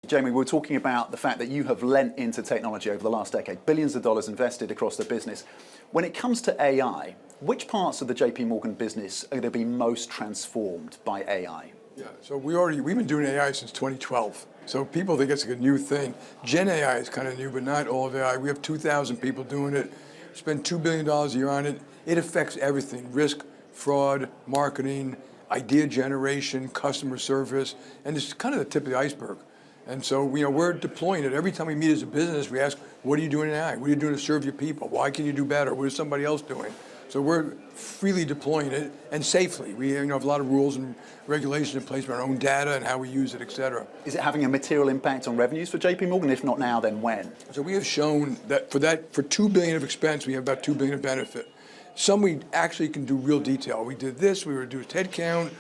Jamie, we were talking about the fact that you have lent into technology over the last decade, billions of dollars invested across the business. When it comes to AI, which parts of the JPMorgan business are going to be most transformed by AI? Yeah, so we've been doing AI since 2012. So people think it's like a new thing. Gen AI is kind of new, but not all of AI. We have 2,000 people doing it. Spend $2 billion a year on it. It affects everything: risk, fraud, marketing, idea generation, customer service, and it's kind of the tip of the iceberg. And so we're deploying it. Every time we meet as a business, we ask, what are you doing in AI? What are you doing to serve your people? Why can you do better? What is somebody else doing? So we're freely deploying it and safely. We have a lot of rules and regulations in place for our own data and how we use it, et cetera. Is it having a material impact on revenues for JPMorgan? If not now, then when? So we have shown that for $2 billion of expense, we have about $2 billion of benefit. Some we actually can do real detail. We did this, we reduced headcount,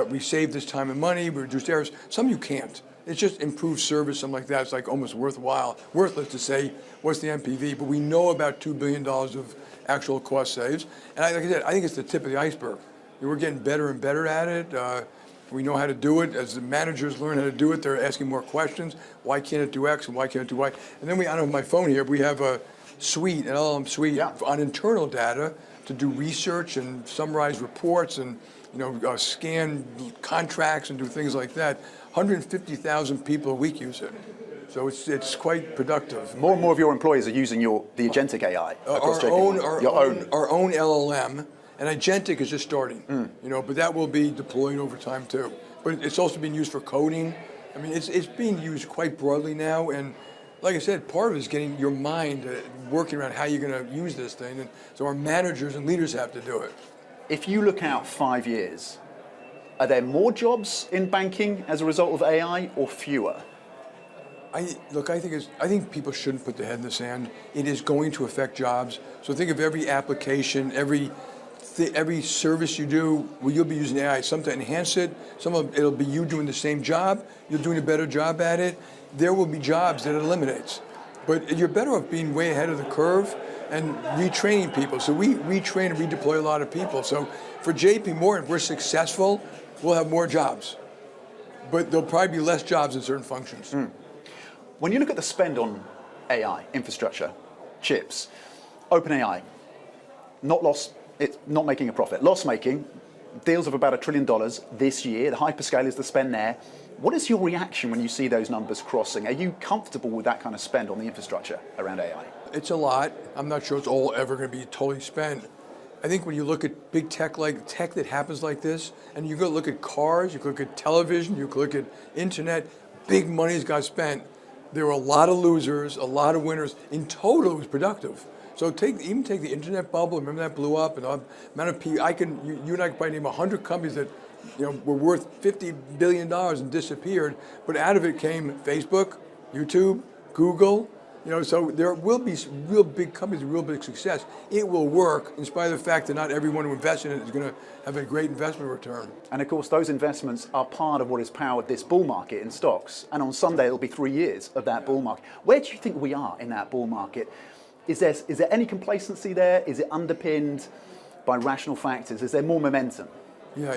we saved this time and money, we reduced errors. Some you can't. It's just improved service, something like that. It's like almost worthless to say what's the NPV, but we know about $2 billion of actual cost saves. And like I said, I think it's the tip of the iceberg. We're getting better and better at it. We know how to do it. As the managers learn how to do it, they're asking more questions. Why can't it do X and why can't it do Y? And then I don't have my phone here, but we have a suite, an LLM suite on internal data to do research and summarize reports and scan contracts and do things like that. 150,000 people a week use it. So it's quite productive. More and more of your employees are using the agentic AI across JPMorgan. Our own LLM, and agentic is just starting. But that will be deployed over time too. But it's also being used for coding. I mean, it's being used quite broadly now, and like I said, part of it is getting your mind working around how you're going to use this thing, and so our managers and leaders have to do it. If you look out 5 years, are there more jobs in banking as a result of AI or fewer? I think people shouldn't put their head in the sand. It is going to affect jobs. So think of every application, every service you do, you'll be using AI. Some to enhance it. Some of it'll be you doing the same job. You're doing a better job at it. There will be jobs that it eliminates. But you're better off being way ahead of the curve and retraining people. So we retrain and redeploy a lot of people. So for JPMorgan, if we're successful, we'll have more jobs. But there'll probably be less jobs in certain functions. When you look at the spend on AI, infrastructure, chips, OpenAI, it's not making a profit. Loss-making, deals of about $1 trillion this year. The hyperscalers, the spend there. What is your reaction when you see those numbers crossing? Are you comfortable with that kind of spend on the infrastructure around AI? It's a lot. I'm not sure it's all ever going to be totally spent. I think when you look at big tech, like tech that happens like this, and you go look at cars, you look at television, you look at internet, big money's got spent. There were a lot of losers, a lot of winners. In total, it was productive. So take the internet bubble. Remember that blew up, and the amount of people. You and I could probably name 100 companies that were worth $50 billion and disappeared. But out of it came Facebook, YouTube, Google. So there will be real big companies, real big success. It will work in spite of the fact that not everyone who invests in it is going to have a great investment return. And of course, those investments are part of what has powered this bull market in stocks. And on Sunday, it'll be 3 years of that bull market. Where do you think we are in that bull market? Is there any complacency there? Is it underpinned by rational factors? Is there more momentum? Yeah,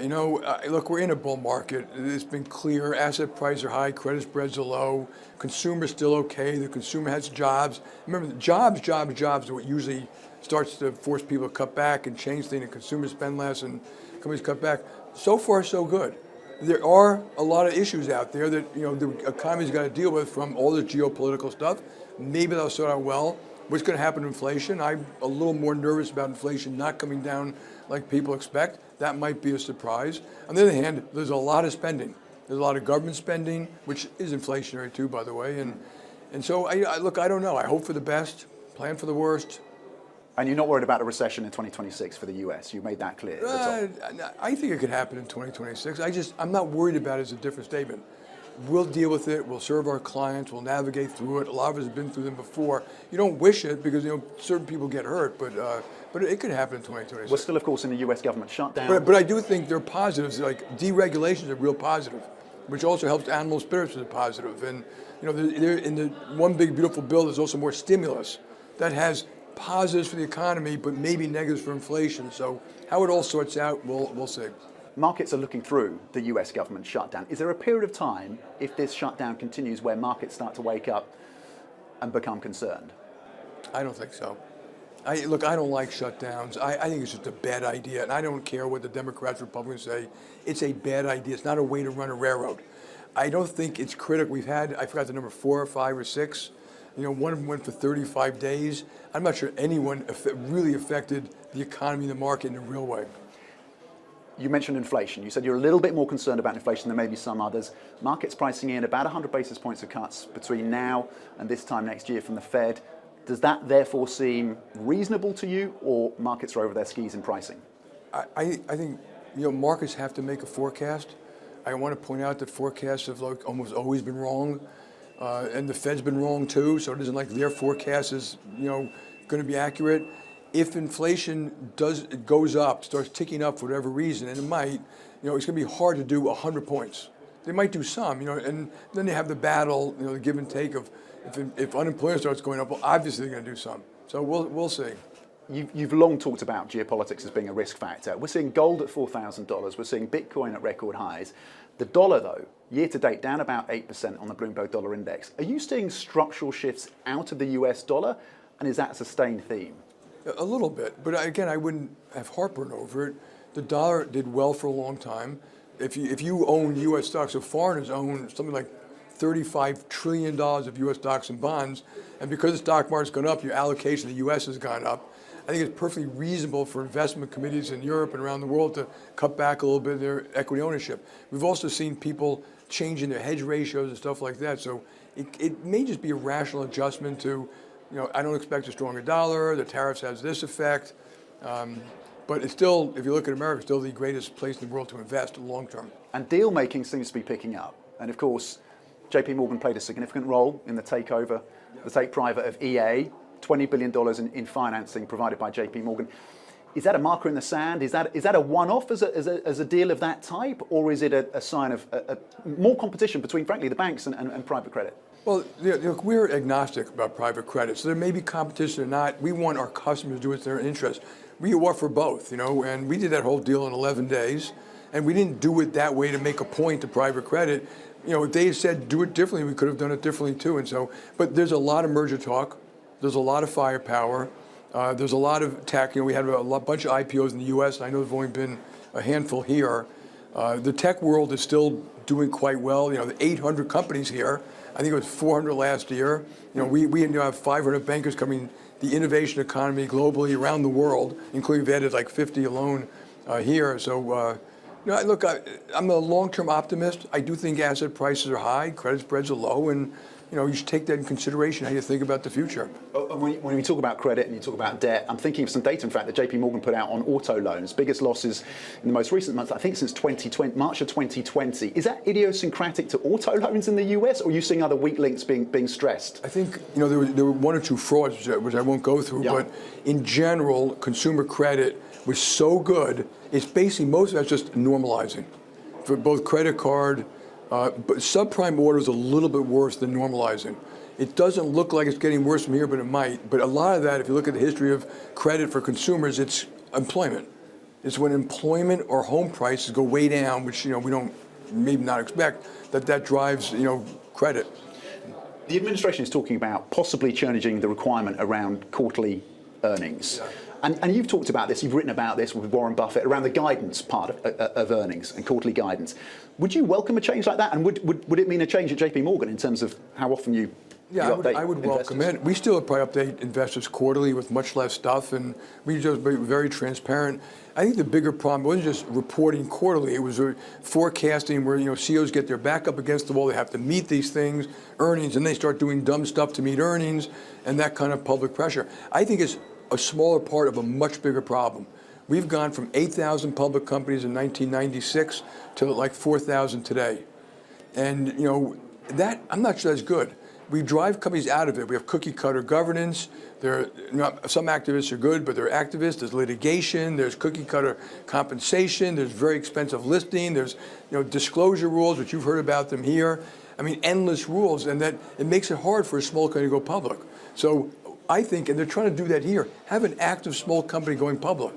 look, we're in a bull market. It's been clear. Asset prices are high, credit spreads are low, consumer's still okay, the consumer has jobs. Remember, jobs are what usually starts to force people to cut back and change things, and consumers spend less and companies cut back. So far, so good. There are a lot of issues out there that the economy's got to deal with, from all the geopolitical stuff. Maybe they'll sort out well. What's going to happen to inflation? I'm a little more nervous about inflation not coming down like people expect. That might be a surprise. On the other hand, there's a lot of spending. There's a lot of government spending, which is inflationary too, by the way. And so, I don't know. I hope for the best, plan for the worst. And you're not worried about a recession in 2026 for the US? You made that clear. I think it could happen in 2026. I'm not worried about it as a different statement. We'll deal with it. We'll serve our clients. We'll navigate through it. A lot of us have been through them before. You don't wish it because certain people get hurt, but it could happen in 2026. We're still, of course, in the US government shutdown. But I do think there are positives, like deregulation is a real positive, which also helps animal spirits as a positive. And in the one big beautiful bill, there's also more stimulus that has positives for the economy, but maybe negatives for inflation. So how it all sorts out, we'll see. markets are looking through the US government shutdown. Is there a period of time, if this shutdown continues, where markets start to wake up and become concerned? I don't think so. Look, I don't like shutdowns. I think it's just a bad idea, and I don't care what the Democrats, Republicans say. It's a bad idea. It's not a way to run a railroad. I don't think it's critical. We've had, I forgot the number, 4 or 5 or 6. One of them went for 35 days. I'm not sure anyone really affected the economy and the market in a real way. You mentioned inflation. You said you're a little bit more concerned about inflation than maybe some others. Markets pricing in about 100 basis points of cuts between now and this time next year from the Fed. Does that therefore seem reasonable to you, or markets are over their skis in pricing? I think markets have to make a forecast. I want to point out that forecasts have almost always been wrong, and the Fed's been wrong too. So it isn't like their forecast is going to be accurate. If inflation goes up, starts ticking up for whatever reason, and it might, it's going to be hard to do 100 points. They might do some, and then they have the battle, the give and take of if unemployment starts going up, well, obviously they're going to do some. So we'll see. You've long talked about geopolitics as being a risk factor. We're seeing gold at $4,000. We're seeing Bitcoin at record highs. The dollar, though, year to date, down about 8% on the Bloomberg Dollar Index. Are you seeing structural shifts out of the US dollar, and is that a sustained theme? A little bit, but again, I wouldn't have heartburn over it. The dollar did well for a long time. If you own U.S. stocks, so foreigners own something like $35 trillion of U.S. stocks and bonds, and because the stock market's gone up, your allocation to the U.S. has gone up. I think it's perfectly reasonable for investment committees in Europe and around the world to cut back a little bit of their equity ownership. We've also seen people changing their hedge ratios and stuff like that, so it may just be a rational adjustment to, I don't expect a stronger dollar, the tariffs has this effect, but it's still, if you look at America, still the greatest place in the world to invest long term. And deal making seems to be picking up. And of course, JPMorgan played a significant role in the takeover, the take private of EA, $20 billion in financing provided by JPMorgan. Is that a marker in the sand? Is that a one-off as a deal of that type, or is it a sign of more competition between, frankly, the banks and private credit? Well, look, we're agnostic about private credit, so there may be competition or not. We want our customers to do what's in their interest. We offer both, and we did that whole deal in 11 days, and we didn't do it that way to make a point to private credit. If they had said do it differently, we could have done it differently too. And so, but there's a lot of merger talk. There's a lot of firepower. There's a lot of tech. We had a bunch of IPOs in the U.S. I know there's only been a handful here. The tech world is still doing quite well. The 800 companies here. I think it was 400 last year. We have 500 bankers coming the innovation economy globally around the world, including we've added like 50 alone here. So, look, I'm a long-term optimist. I do think asset prices are high, credit spreads are low, and you should take that in consideration how you think about the future. When we talk about credit and you talk about debt, I'm thinking of some data, in fact, that JPMorgan put out on auto loans. Biggest losses in the most recent months, I think since March of 2020. Is that idiosyncratic to auto loans in the US, or are you seeing other weak links being stressed? I think there were 1 or 2 frauds, which I won't go through, but in general, consumer credit was so good, it's basically most of that's just normalizing for both credit card. But subprime order is a little bit worse than normalizing. It doesn't look like it's getting worse from here, but it might. But a lot of that, if you look at the history of credit for consumers, it's employment. It's when employment or home prices go way down, which we don't maybe not expect, that drives credit. The administration is talking about possibly changing the requirement around quarterly earnings. Yeah. And you've talked about this, you've written about this with Warren Buffett around the guidance part of earnings and quarterly guidance. Would you welcome a change like that? And would it mean a change at JPMorgan in terms of how often you update I would investors? welcome it. We still probably update investors quarterly with much less stuff, and we just be very transparent. I think the bigger problem wasn't just reporting quarterly, it was forecasting where CEOs get their back up against the wall, they have to meet these things, earnings, and they start doing dumb stuff to meet earnings, and that kind of public pressure. I think it's a smaller part of a much bigger problem. We've gone from 8,000 public companies in 1996 to like 4,000 today. And that, I'm not sure that's good. We drive companies out of it. We have cookie cutter governance. Some activists are good, but they're activists. There's litigation, there's cookie cutter compensation, there's very expensive listing, there's disclosure rules, which you've heard about them here. I mean, endless rules, and that it makes it hard for a small company to go public. So I think, and they're trying to do that here, have an active small company going public.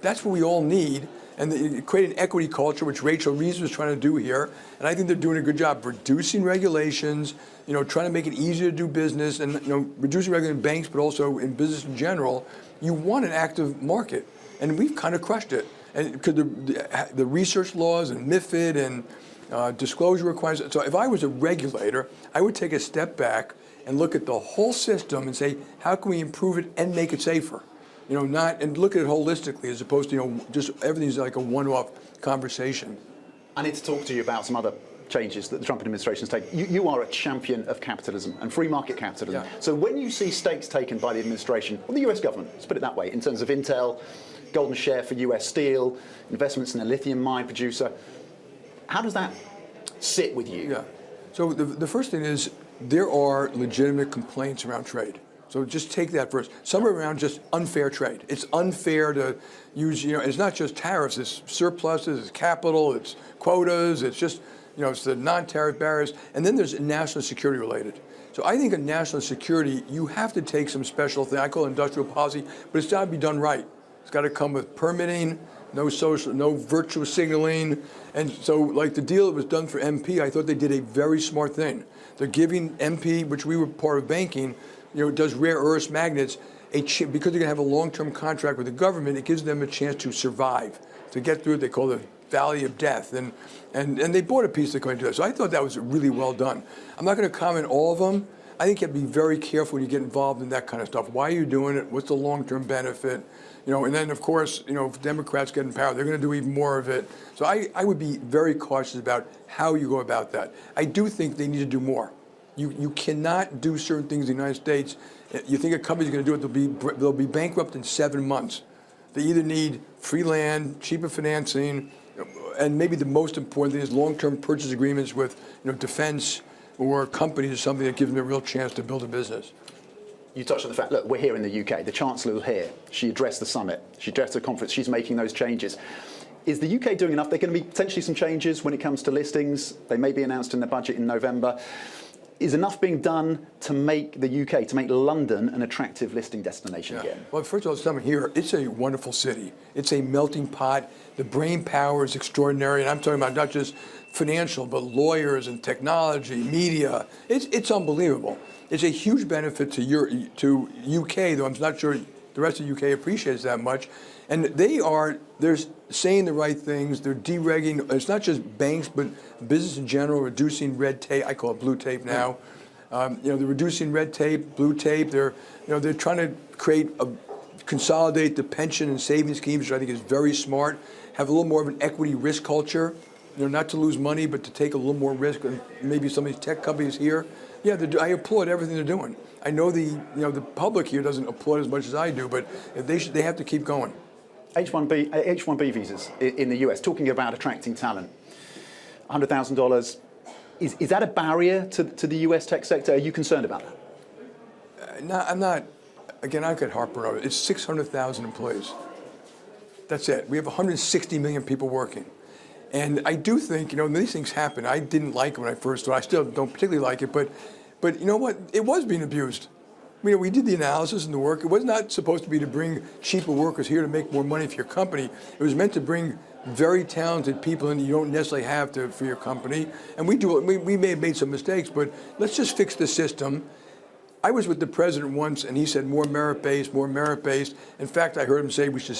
That's what we all need. And they create an equity culture, which Rachel Reeves was trying to do here. And I think they're doing a good job reducing regulations, trying to make it easier to do business, and reducing regulation in banks, but also in business in general. You want an active market, and we've kind of crushed it. And because the research laws and MiFID and disclosure requirements. So if I was a regulator, I would take a step back and look at the whole system and say, how can we improve it and make it safer? And look at it holistically as opposed to, just everything's like a one-off conversation. I need to talk to you about some other changes that the Trump administration has taken. You are a champion of capitalism and free market capitalism. Yeah. So when you see stakes taken by the administration, or the US government, let's put it that way, in terms of Intel, golden share for US steel, investments in a lithium mine producer, how does that sit with you? Yeah. So the first thing is there are legitimate complaints around trade. So just take that first. Some are around just unfair trade. It's unfair to use, it's not just tariffs, it's surpluses, it's capital, it's quotas, it's just, it's the non-tariff barriers. And then there's national security related. So I think in national security, you have to take some special thing. I call it industrial policy, but it's got to be done right. It's got to come with permitting, no virtual signaling. And so like the deal that was done for MP, I thought they did a very smart thing. They're giving MP, which we were part of banking, does rare earths magnets, because they're going to have a long-term contract with the government, it gives them a chance to survive, to get through it. They call it the valley of death. And they bought a piece that going to do that. So I thought that was really well done. I'm not going to comment all of them. I think you have to be very careful when you get involved in that kind of stuff. Why are you doing it? What's the long-term benefit? And then, of course, if Democrats get in power, they're going to do even more of it. So I would be very cautious about how you go about that. I do think they need to do more. You cannot do certain things in the United States. You think a company's going to do it, they'll be bankrupt in 7 months. They either need free land, cheaper financing, and maybe the most important thing is long-term purchase agreements with defense or companies or something that gives them a real chance to build a business. You touched on the fact, look, we're here in the UK. The Chancellor was here. She addressed the summit. She addressed the conference. She's making those changes. Is the UK doing enough? There are going to be potentially some changes when it comes to listings. They may be announced in their budget in November. Is enough being done to make the UK, to make London an attractive listing destination again? Well, first of all, something here, it's a wonderful city. It's a melting pot. The brain power is extraordinary. And I'm talking about not just financial, but lawyers and technology, media. It's unbelievable. It's a huge benefit to UK, though I'm not sure the rest of the UK appreciates that much. And they're saying the right things. They're deregulating. It's not just banks, but business in general, reducing red tape. I call it blue tape now. They're reducing red tape, blue tape. They're trying to consolidate the pension and savings schemes, which I think is very smart. Have a little more of an equity risk culture. Not to lose money, but to take a little more risk. And maybe some of these tech companies here. Yeah, I applaud everything they're doing. I know the public here doesn't applaud as much as I do, but they have to keep going. H-1B visas in the US, talking about attracting talent. $100,000, is that a barrier to the US tech sector? Are you concerned about that? No, I'm not. Again, I get heartburn over it. It's 600,000 employees. That's it. We have 160 million people working. And I do think, these things happen. I didn't like it when I first started. I still don't particularly like it, but you know what? It was being abused. We did the analysis and the work. It was not supposed to be to bring cheaper workers here to make more money for your company. It was meant to bring very talented people in you don't necessarily have for your company. And we may have made some mistakes, but let's just fix the system. I was with the president once, and he said more merit-based, more merit-based. In fact, I heard him say we should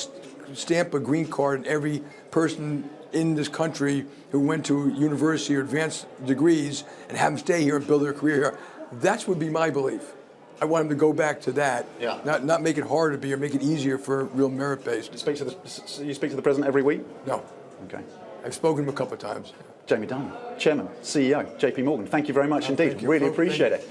stamp a green card in every person in this country who went to university or advanced degrees and have them stay here and build their career here. That would be my belief. I want them to go back to that, not make it harder to be or make it easier for real merit-based. You speak to the president every week? No. Okay. I've spoken to him a couple of times. Jamie Dimon, Chairman, CEO, JPMorgan, thank you very much indeed. Really appreciate it.